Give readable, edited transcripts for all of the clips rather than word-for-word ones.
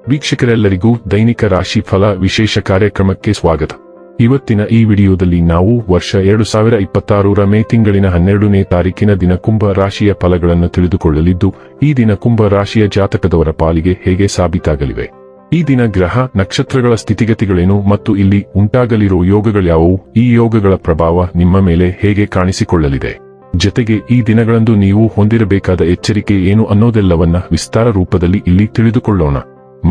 ವೀಕ್ಷಕರೆಲ್ಲರಿಗೂ ದೈನಿಕ ರಾಶಿ ಫಲ ವಿಶೇಷ ಕಾರ್ಯಕ್ರಮಕ್ಕೆ ಸ್ವಾಗತ. ಇವತ್ತಿನ ಈ ವಿಡಿಯೋದಲ್ಲಿ ನಾವು ವರ್ಷ 2026ರ ಮೇ ತಿಂಗಳಿನ 12ನೇ ತಾರೀಕಿನ ದಿನ ಕುಂಭ ರಾಶಿಯ ಫಲಗಳನ್ನು ತಿಳಿದುಕೊಳ್ಳಲಿದ್ದು, ಈ ದಿನ ಕುಂಭ ರಾಶಿಯ ಜಾತಕದವರ ಪಾಲಿಗೆ ಹೇಗೆ ಸಾಬೀತಾಗಲಿವೆ, ಈ ದಿನ ಗ್ರಹ ನಕ್ಷತ್ರಗಳ ಸ್ಥಿತಿಗತಿಗಳೇನು ಮತ್ತು ಇಲ್ಲಿ ಉಂಟಾಗಲಿರೋ ಯೋಗಗಳ್ಯಾವುವು, ಈ ಯೋಗಗಳ ಪ್ರಭಾವ ನಿಮ್ಮ ಮೇಲೆ ಹೇಗೆ ಕಾಣಿಸಿಕೊಳ್ಳಲಿದೆ, ಜತೆಗೆ ಈ ದಿನಗಳಂದು ನೀವು ಹೊಂದಿರಬೇಕಾದ ಎಚ್ಚರಿಕೆ ಏನು ಅನ್ನೋದೆಲ್ಲವನ್ನ ವಿಸ್ತಾರ ರೂಪದಲ್ಲಿ ಇಲ್ಲಿ ತಿಳಿದುಕೊಳ್ಳೋಣ.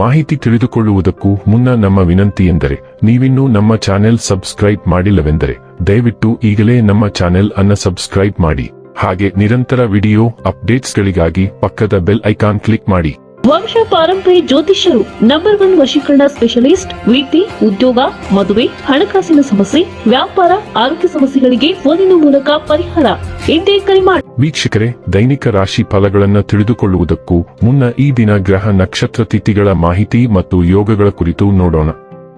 ಮಾಹಿತಿ ತಿಳಿದುಕೊಳ್ಳುವುದಕ್ಕೂ ಮುನ್ನ ನಮ್ಮ ವಿನಂತಿ ಎಂದರೆ, ನೀವಿನ್ನೂ ನಮ್ಮ ಚಾನೆಲ್ ಸಬ್ಸ್ಕ್ರೈಬ್ ಮಾಡಿಲ್ಲವೆಂದರೆ ದಯವಿಟ್ಟು ಈಗಲೇ ನಮ್ಮ ಚಾನೆಲ್ ಅನ್ನು ಸಬ್ಸ್ಕ್ರೈಬ್ ಮಾಡಿ. ಹಾಗೆ ನಿರಂತರ ವಿಡಿಯೋ ಅಪ್ಡೇಟ್ಸ್ಗಳಿಗಾಗಿ ಪಕ್ಕದ ಬೆಲ್ ಐಕಾನ್ ಕ್ಲಿಕ್ ಮಾಡಿ. ವಂಶ ಪಾರಂಪರ್ಯ ಜ್ಯೋತಿಷ್ಯರು ನಂಬರ್ 1 ವಶೀಕರಣ ಸ್ಪೆಷಲಿಸ್ಟ್. ವೃತ್ತಿ, ಉದ್ಯೋಗ, ಮದುವೆ, ಹಣಕಾಸಿನ ಸಮಸ್ಯೆ, ವ್ಯಾಪಾರ, ಆರೋಗ್ಯ ಸಮಸ್ಯೆಗಳಿಗೆ ಫೋನಿನ ಮೂಲಕ ಪರಿಹಾರ. ಇಂದೇ ಕರೆ ಮಾಡಿ. ವೀಕ್ಷಕರೇ, ದೈನಿಕ ರಾಶಿ ಫಲಗಳನ್ನು ತಿಳಿದುಕೊಳ್ಳುವುದಕ್ಕೂ ಮುನ್ನ ಈ ದಿನ ಗ್ರಹ ನಕ್ಷತ್ರ ತಿಥಿಗಳ ಮಾಹಿತಿ ಮತ್ತು ಯೋಗಗಳ ಕುರಿತು ನೋಡೋಣ.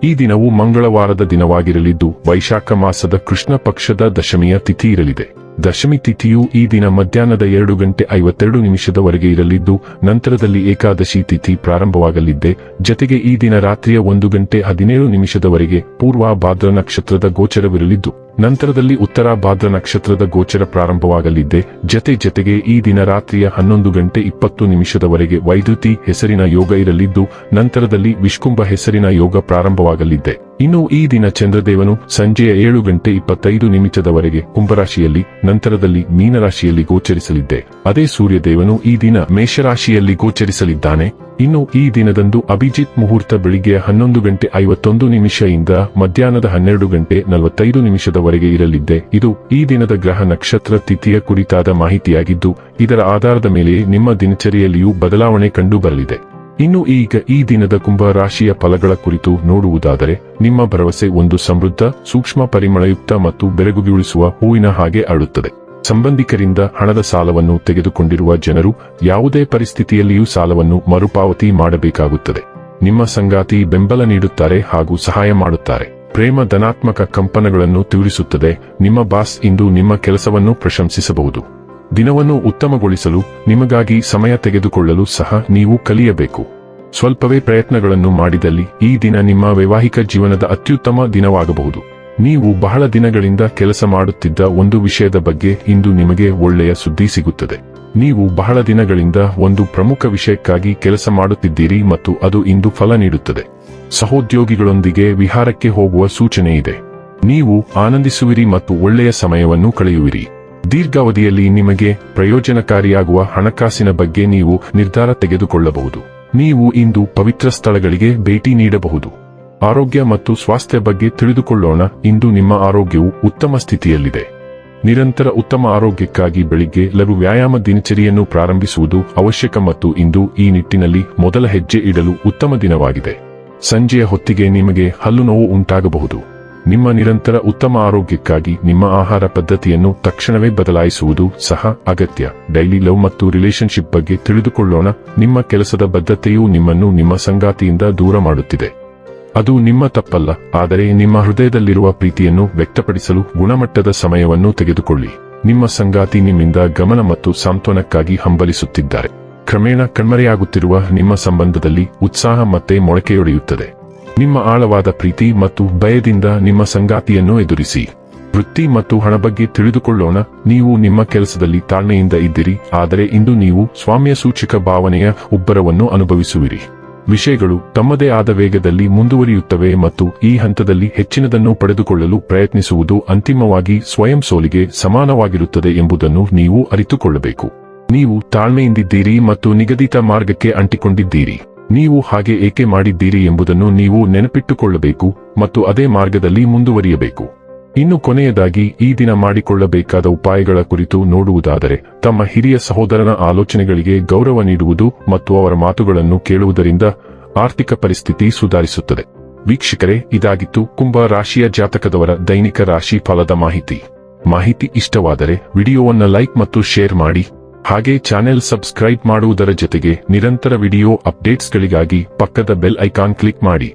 ಈ ದಿನವು ಮಂಗಳವಾರದ ದಿನವಾಗಿರಲಿದ್ದು, ವೈಶಾಖ ಮಾಸದ ಕೃಷ್ಣ ಪಕ್ಷದ ದಶಮಿಯ ತಿಥಿ ಇರಲಿದೆ. ದಶಮಿ ತಿಥಿಯು ಈ ದಿನ ಮಧ್ಯಾಹ್ನದ 2:52 ಇರಲಿದ್ದು, ನಂತರದಲ್ಲಿ ಏಕಾದಶಿ ತಿಥಿ ಪ್ರಾರಂಭವಾಗಲಿದ್ದೆ. ಜತೆಗೆ ಈ ದಿನ ರಾತ್ರಿಯ 1:17 ಪೂರ್ವ ಭಾದ್ರ ನಕ್ಷತ್ರದ ಗೋಚರವಿರಲಿದ್ದು, ನಂತರದಲ್ಲಿ ಉತ್ತರ ಭಾದ್ರ ನಕ್ಷತ್ರದ ಗೋಚರ ಪ್ರಾರಂಭವಾಗಲಿದ್ದೆ. ಜತೆಗೆ ಈ ದಿನ ರಾತ್ರಿಯ 11:20 ವೈದ್ಯುತಿ ಹೆಸರಿನ ಯೋಗ ಇರಲಿದ್ದು, ನಂತರದಲ್ಲಿ ವಿಷ್ಕುಂಭ ಹೆಸರಿನ ಯೋಗ ಪ್ರಾರಂಭವಾಗಲಿದ್ದೆ. ಇನ್ನು ಈ ದಿನ ಚಂದ್ರದೇವನು ಸಂಜೆಯ 7:25 ಕುಂಭರಾಶಿಯಲ್ಲಿ, ನಂತರದಲ್ಲಿ ಮೀನರಾಶಿಯಲ್ಲಿ ಗೋಚರಿಸಲಿದ್ದೆ. ಅದೇ ಸೂರ್ಯದೇವನು ಈ ದಿನ ಮೇಷರಾಶಿಯಲ್ಲಿ ಗೋಚರಿಸಲಿದ್ದಾನೆ. ಇನ್ನು ಈ ದಿನದಂದು ಅಭಿಜಿತ್ ಮುಹೂರ್ತ ಬೆಳಿಗ್ಗೆ 11:51 ಇಂದ ಮಧ್ಯಾಹ್ನದ 12:45 ಇರಲಿದ್ದೆ. ಇದು ಈ ದಿನದ ಗ್ರಹ ನಕ್ಷತ್ರ ತಿಥಿಯ ಕುರಿತಾದ ಮಾಹಿತಿಯಾಗಿದ್ದು, ಇದರ ಆಧಾರದ ಮೇಲೆ ನಿಮ್ಮ ದಿನಚರಿಯಲ್ಲಿಯೂ ಬದಲಾವಣೆ ಕಂಡುಬರಲಿದೆ. ಇನ್ನು ಈಗ ಈ ದಿನದ ಕುಂಭ ರಾಶಿಯ ಫಲಗಳ ಕುರಿತು ನೋಡುವುದಾದರೆ, ನಿಮ್ಮ ಭರವಸೆ ಒಂದು ಸಮೃದ್ಧ, ಸೂಕ್ಷ್ಮ, ಪರಿಮಳಯುಕ್ತ ಮತ್ತು ಬೆರಗುಗೊಳಿಸುವ ಹೂವಿನ ಹಾಗೆ ಅರಳುತ್ತದೆ. ಸಂಬಂಧಿಕರಿಂದ ಹಣದ ಸಾಲವನ್ನು ತೆಗೆದುಕೊಂಡಿರುವ ಜನರು ಯಾವುದೇ ಪರಿಸ್ಥಿತಿಯಲ್ಲಿಯೂ ಸಾಲವನ್ನು ಮರುಪಾವತಿ ಮಾಡಬೇಕಾಗುತ್ತದೆ. ನಿಮ್ಮ ಸಂಗಾತಿ ಬೆಂಬಲ ನೀಡುತ್ತಾರೆ ಹಾಗೂ ಸಹಾಯ ಮಾಡುತ್ತಾರೆ. ಪ್ರೇಮ ಧನಾತ್ಮಕ ಕಂಪನಗಳನ್ನು ತೋರಿಸುತ್ತದೆ. ನಿಮ್ಮ ಬಾಸ್ ಇಂದು ನಿಮ್ಮ ಕೆಲಸವನ್ನು ಪ್ರಶಂಸಿಸಬಹುದು. ದಿನವನ್ನು ಉತ್ತಮಗೊಳಿಸಲು ನಿಮಗಾಗಿ ಸಮಯ ತೆಗೆದುಕೊಳ್ಳಲು ಸಹ ನೀವು ಕಲಿಯಬೇಕು. ಸ್ವಲ್ಪವೇ ಪ್ರಯತ್ನಗಳನ್ನು ಮಾಡಿದಲ್ಲಿ ಈ ದಿನ ನಿಮ್ಮ ವೈವಾಹಿಕ ಜೀವನದ ಅತ್ಯುತ್ತಮ ದಿನವಾಗಬಹುದು. ನೀವು ಬಹಳ ದಿನಗಳಿಂದ ಕೆಲಸ ಮಾಡುತ್ತಿದ್ದ ಒಂದು ವಿಷಯದ ಬಗ್ಗೆ ಇಂದು ನಿಮಗೆ ಒಳ್ಳೆಯ ಸುದ್ದಿ ಸಿಗುತ್ತದೆ. ನೀವು ಬಹಳ ದಿನಗಳಿಂದ ಒಂದು ಪ್ರಮುಖ ವಿಷಯಕ್ಕಾಗಿ ಕೆಲಸ ಮಾಡುತ್ತಿದ್ದೀರಿ ಮತ್ತು ಅದು ಇಂದು ಫಲ ನೀಡುತ್ತದೆ. ಸಹೋದ್ಯೋಗಿಗಳೊಂದಿಗೆ ವಿಹಾರಕ್ಕೆ ಹೋಗುವ ಸೂಚನೆ ಇದೆ. ನೀವು ಆನಂದಿಸುವಿರಿ ಮತ್ತು ಒಳ್ಳೆಯ ಸಮಯವನ್ನು ಕಳೆಯುವಿರಿ. ದೀರ್ಘಾವಧಿಯಲ್ಲಿ ನಿಮಗೆ ಪ್ರಯೋಜನಕಾರಿಯಾಗುವ ಹಣಕಾಸಿನ ಬಗ್ಗೆ ನೀವು ನಿರ್ಧಾರ ತೆಗೆದುಕೊಳ್ಳಬಹುದು. ನೀವು ಇಂದು ಪವಿತ್ರ ಸ್ಥಳಗಳಿಗೆ ಭೇಟಿ ನೀಡಬಹುದು. ಆರೋಗ್ಯ ಮತ್ತು ಸ್ವಾಸ್ಥ್ಯ ಬಗ್ಗೆ ತಿಳಿದುಕೊಳ್ಳೋಣ. ಇಂದು ನಿಮ್ಮ ಆರೋಗ್ಯವು ಉತ್ತಮ ಸ್ಥಿತಿಯಲ್ಲಿದೆ. ನಿರಂತರ ಉತ್ತಮ ಆರೋಗ್ಯಕ್ಕಾಗಿ ಬೆಳಿಗ್ಗೆ ಲಘು ವ್ಯಾಯಾಮ ದಿನಚರಿಯನ್ನು ಪ್ರಾರಂಭಿಸುವುದು ಅವಶ್ಯಕ ಮತ್ತು ಇಂದು ಈ ನಿಟ್ಟಿನಲ್ಲಿ ಮೊದಲ ಹೆಜ್ಜೆ ಇಡಲು ಉತ್ತಮ ದಿನವಾಗಿದೆ. ಸಂಜೆಯ ಹೊತ್ತಿಗೆ ನಿಮಗೆ ಹಲ್ಲು ನೋವು ಉಂಟಾಗಬಹುದು. ನಿಮ್ಮ ನಿರಂತರ ಉತ್ತಮ ಆರೋಗ್ಯಕ್ಕಾಗಿ ನಿಮ್ಮ ಆಹಾರ ಪದ್ಧತಿಯನ್ನು ತಕ್ಷಣವೇ ಬದಲಾಯಿಸುವುದು ಸಹ ಅಗತ್ಯ. ಡೈಲಿ ಲವ್ ಮತ್ತು ರಿಲೇಶನ್ಶಿಪ್ ಬಗ್ಗೆ ತಿಳಿದುಕೊಳ್ಳೋಣ. ನಿಮ್ಮ ಕೆಲಸದ ಬದ್ಧತೆಯು ನಿಮ್ಮನ್ನು ನಿಮ್ಮ ಸಂಗಾತಿಯಿಂದ ದೂರ ಮಾಡುತ್ತಿದೆ. ಅದು ನಿಮ್ಮ ತಪ್ಪಲ್ಲ, ಆದರೆ ನಿಮ್ಮ ಹೃದಯದಲ್ಲಿರುವ ಪ್ರೀತಿಯನ್ನು ವ್ಯಕ್ತಪಡಿಸಲು ಗುಣಮಟ್ಟದ ಸಮಯವನ್ನು ತೆಗೆದುಕೊಳ್ಳಿ. ನಿಮ್ಮ ಸಂಗಾತಿ ನಿಮ್ಮಿಂದ ಗಮನ ಮತ್ತು ಸಾಂತ್ವನಕ್ಕಾಗಿ ಹಂಬಲಿಸುತ್ತಿದ್ದಾರೆ. ಕ್ರಮೇಣ ಕಣ್ಮರೆಯಾಗುತ್ತಿರುವ ನಿಮ್ಮ ಸಂಬಂಧದಲ್ಲಿ ಉತ್ಸಾಹ ಮತ್ತೆ ಮೊಳಕೆಯೊಡೆಯುತ್ತದೆ. ನಿಮ್ಮ ಆಳವಾದ ಪ್ರೀತಿ ಮತ್ತು ಭಯದಿಂದ ನಿಮ್ಮ ಸಂಗಾತಿಯನ್ನು ಎದುರಿಸಿ. ವೃತ್ತಿ ಮತ್ತು ಹಣ ಬಗ್ಗೆ ತಿಳಿದುಕೊಳ್ಳೋಣ. ನೀವು ನಿಮ್ಮ ಕೆಲಸದಲ್ಲಿ ತಾಳ್ಮೆಯಿಂದ ಇದ್ದೀರಿ, ಆದರೆ ಇಂದು ನೀವು ಸ್ವಾಮ್ಯ ಸೂಚಕ ಭಾವನೆಯ ಉಬ್ಬರವನ್ನು ಅನುಭವಿಸುವಿರಿ. ವಿಷಯಗಳು ತಮ್ಮದೇ ಆದ ವೇಗದಲ್ಲಿ ಮುಂದುವರಿಯುತ್ತವೆ ಮತ್ತು ಈ ಹಂತದಲ್ಲಿ ಹೆಚ್ಚಿನದನ್ನು ಪಡೆದುಕೊಳ್ಳಲು ಪ್ರಯತ್ನಿಸುವುದು ಅಂತಿಮವಾಗಿ ಸ್ವಯಂ ಸೋಲಿಗೆ ಸಮಾನವಾಗಿರುತ್ತದೆ ಎಂಬುದನ್ನು ನೀವು ಅರಿತುಕೊಳ್ಳಬೇಕು. ನೀವು ತಾಳ್ಮೆಯಿಂದಿದ್ದೀರಿ ಮತ್ತು ನಿಗದಿತ ಮಾರ್ಗಕ್ಕೆ ಅಂಟಿಕೊಂಡಿದ್ದೀರಿ. ನೀವು ಹಾಗೆ ಏಕೆ ಮಾಡಿದ್ದೀರಿ ಎಂಬುದನ್ನು ನೀವು ನೆನಪಿಟ್ಟುಕೊಳ್ಳಬೇಕು ಮತ್ತು ಅದೇ ಮಾರ್ಗದಲ್ಲಿ ಮುಂದುವರಿಯಬೇಕು. ಇನ್ನು ಕೊನೆಯದಾಗಿ ಈ ದಿನ ಮಾಡಿಕೊಳ್ಳಬೇಕಾದ ಉಪಾಯಗಳ ಕುರಿತು ನೋಡುವುದಾದರೆ, ತಮ್ಮ ಹಿರಿಯ ಸಹೋದರನ ಆಲೋಚನೆಗಳಿಗೆ ಗೌರವ ನೀಡುವುದು ಮತ್ತು ಅವರ ಮಾತುಗಳನ್ನು ಕೇಳುವುದರಿಂದ ಆರ್ಥಿಕ ಪರಿಸ್ಥಿತಿ ಸುಧಾರಿಸುತ್ತದೆ. ವೀಕ್ಷಕರೇ, ಇದಾಗಿತ್ತು ಕುಂಭ ರಾಶಿಯ ಜಾತಕದವರ ದೈನಿಕ ರಾಶಿ ಫಲದ ಮಾಹಿತಿ ಇಷ್ಟವಾದರೆ ವಿಡಿಯೋವನ್ನು ಲೈಕ್ ಮತ್ತು ಶೇರ್ ಮಾಡಿ. ಹಾಗೆ ಚಾನೆಲ್ ಸಬ್ಸ್ಕ್ರೈಬ್ ಮಾಡುವುದರ ಜೊತೆಗೆ ನಿರಂತರ ವಿಡಿಯೋ ಅಪ್ಡೇಟ್ಸ್ಗಳಿಗಾಗಿ ಪಕ್ಕದ ಬೆಲ್ ಐಕಾನ್ ಕ್ಲಿಕ್ ಮಾಡಿ.